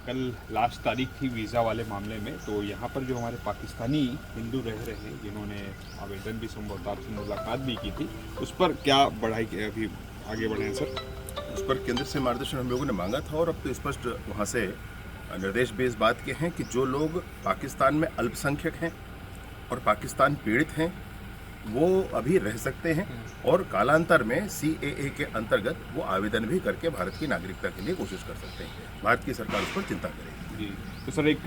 कल लास्ट तारीख थी वीज़ा वाले मामले में, तो यहाँ पर जो हमारे पाकिस्तानी हिंदू रह रहे हैं जिन्होंने आवेदन भी संभवतः से मुलाकात भी की थी, उस पर क्या बढ़ाई अभी आगे बढ़े हैं सर? उस पर केंद्र से मार्गदर्शन हम लोगों ने मांगा था और अब तो स्पष्ट वहाँ से निर्देश भी इस बात के हैं कि जो लोग पाकिस्तान में अल्पसंख्यक हैं और पाकिस्तान पीड़ित हैं वो अभी रह सकते हैं और कालांतर में CAA के अंतर्गत वो आवेदन भी करके भारत की नागरिकता के लिए कोशिश कर सकते हैं। भारत की सरकार उस पर चिंता करेगी। जी, तो सर एक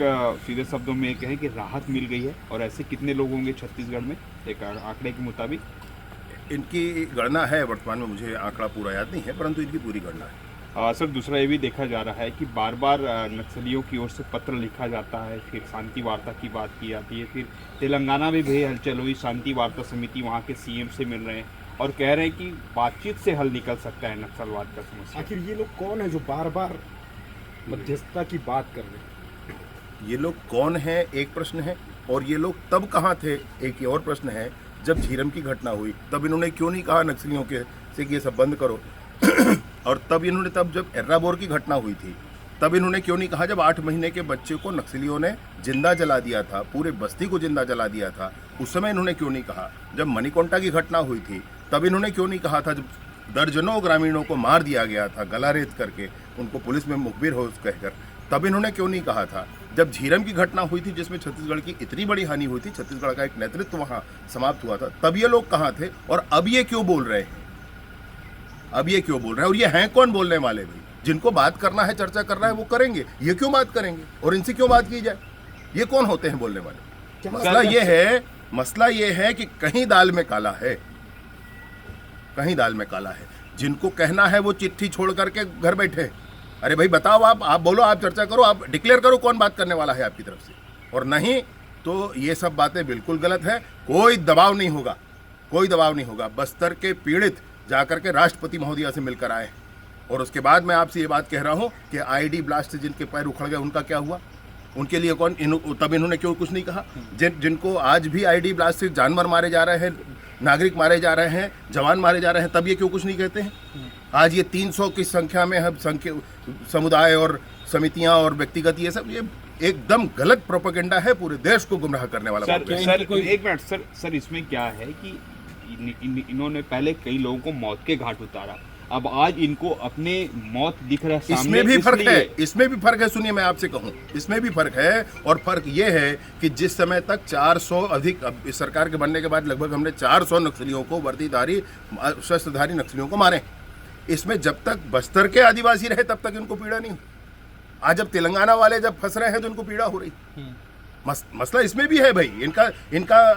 सीधे शब्दों में कहें कि राहत मिल गई है, और ऐसे कितने लोग होंगे छत्तीसगढ़ में एक आंकड़े के मुताबिक? इनकी गणना है, वर्तमान में मुझे आंकड़ा पूरा याद नहीं है, परंतु इनकी पूरी गणना है। सर दूसरा ये भी देखा जा रहा है कि बार बार नक्सलियों की ओर से पत्र लिखा जाता है, फिर शांति वार्ता की बात की जाती है, फिर तेलंगाना में भी हलचल हुई, शांति वार्ता समिति वहाँ के CM से मिल रहे हैं और कह रहे हैं कि बातचीत से हल निकल सकता है नक्सलवाद का समस्या। आखिर ये लोग कौन है जो बार बार मध्यस्थता की बात कर रहे हैं? ये लोग कौन है एक प्रश्न है, और ये लोग तब कहाँ थे एक और प्रश्न है। जब झीरम की घटना हुई तब इन्होंने क्यों नहीं कहा नक्सलियों के से कि ये सब बंद करो और तब जब एर्राबोर की घटना हुई थी तब इन्होंने क्यों नहीं कहा, जब 8 महीने के बच्चे को नक्सलियों ने जिंदा जला दिया था, पूरे बस्ती को जिंदा जला दिया था, उस समय इन्होंने क्यों नहीं कहा। जब मणिकोंटा की घटना हुई थी तब इन्होंने क्यों नहीं कहा था, जब दर्जनों ग्रामीणों को मार दिया गया था गला रेत करके, उनको पुलिस में मुखबिर हो कहकर, तब इन्होंने क्यों नहीं कहा था। जब झीरम की घटना हुई थी जिसमें छत्तीसगढ़ की इतनी बड़ी हानि हुई थी, छत्तीसगढ़ का एक नेतृत्व वहाँ समाप्त हुआ था, तब ये लोग कहाँ थे और अब ये क्यों बोल रहे हैं, अब ये क्यों बोल रहे हैं। और ये हैं कौन बोलने वाले भाई? जिनको बात करना है, चर्चा करना है, वो करेंगे। ये क्यों बात करेंगे और इनसे क्यों बात की जाए? ये कौन होते हैं बोलने वाले? मसला ये है कि कहीं दाल में काला है, कहीं दाल में काला है। जिनको कहना है वो चिट्ठी छोड़ करके घर बैठे। अरे भाई बताओ, आप बोलो, आप चर्चा करो, आप डिक्लेयर करो कौन बात करने वाला है आपकी तरफ से, और नहीं तो ये सब बातें बिल्कुल गलत है। कोई दबाव नहीं होगा, कोई दबाव नहीं होगा। बस्तर के पीड़ित जाकर के राष्ट्रपति महोदया से मिलकर आए, और उसके बाद मैं आपसे ये बात कह रहा हूँ कि IED ब्लास्ट से जिनके पैर उखड़ गए उनका क्या हुआ, उनके लिए कौन तब इन्होंने क्यों कुछ नहीं कहा। जिनको आज भी IED ब्लास्ट से जानवर मारे जा रहे हैं, नागरिक मारे जा रहे हैं, जवान मारे जा रहे हैं, तब ये क्यों कुछ नहीं कहते हैं। आज ये 300 की संख्या में हम समुदाय और समितियां और व्यक्तिगत ये सब, ये एकदम गलत प्रोपेगेंडा है, पूरे देश को गुमराह करने वाला। सर एक मिनट सर, इसमें क्या है कि इन्होंने पहले कई लोगों को मौत के घाट उतारा, अब आज इनको अपने मौत दिख रहा है। इसमें भी फर्क है, इसमें भी फर्क है। सुनिए मैं आपसे कहूं, इसमें भी फर्क है, और फर्क ये है कि जिस समय तक 400 अधिक, अब इस सरकार के बनने के बाद लगभग हमने 400 नक्सलियों को, वर्दीधारी शस्त्रधारी नक्सलियों को मारे। इसमें जब तक बस्तर के आदिवासी रहे तब तक इनको पीड़ा नहीं हुई। आज जब तेलंगाना वाले जब फंस रहे हैं तो इनको पीड़ा हो रही। मसला इसमें भी है भाई, इनका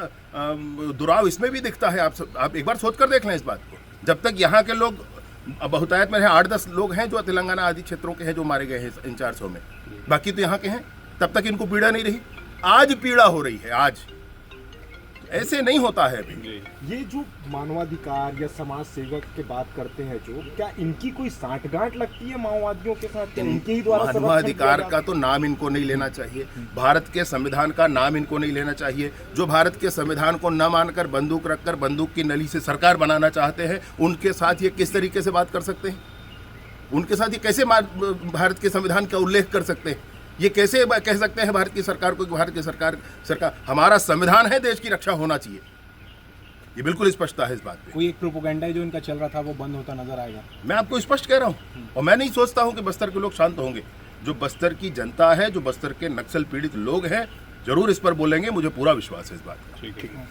दुराव इसमें भी दिखता है। आप एक बार सोच कर देख लें इस बात को। जब तक यहाँ के लोग, बहुतायत में 8-10 लोग हैं जो तेलंगाना आदि क्षेत्रों के हैं जो मारे गए हैं इन 400 में, बाकी तो यहाँ के हैं, तब तक इनको पीड़ा नहीं रही। आज पीड़ा हो रही है, आज ऐसे नहीं होता है भाई। ये जो मानवाधिकार या समाज सेवक की बात करते हैं, जो क्या इनकी कोई साठगांठ लगती है माओवादियों के साथ? क्या इनके ही द्वारा मानवाधिकार का तो नाम इनको नहीं लेना चाहिए, भारत के संविधान का नाम इनको नहीं लेना चाहिए। जो भारत के संविधान को न मानकर बंदूक रखकर बंदूक की नली से सरकार बनाना चाहते हैं, उनके साथ ये किस तरीके से बात कर सकते हैं? उनके साथ ये कैसे भारत के संविधान का उल्लेख कर सकते हैं? ये कैसे कह सकते हैं भारत की सरकार को कि भारत की सरकार हमारा संविधान है, देश की रक्षा होना चाहिए। ये बिल्कुल स्पष्टता है इस बात पे। कोई एक प्रोपेगेंडा जो इनका चल रहा था वो बंद होता नजर आएगा? मैं आपको स्पष्ट कह रहा हूँ, और मैं नहीं सोचता हूँ कि बस्तर के लोग शांत होंगे। जो बस्तर की जनता है, जो बस्तर के नक्सल पीड़ित लोग हैं, जरूर इस पर बोलेंगे, मुझे पूरा विश्वास है इस बात का। ठीक है।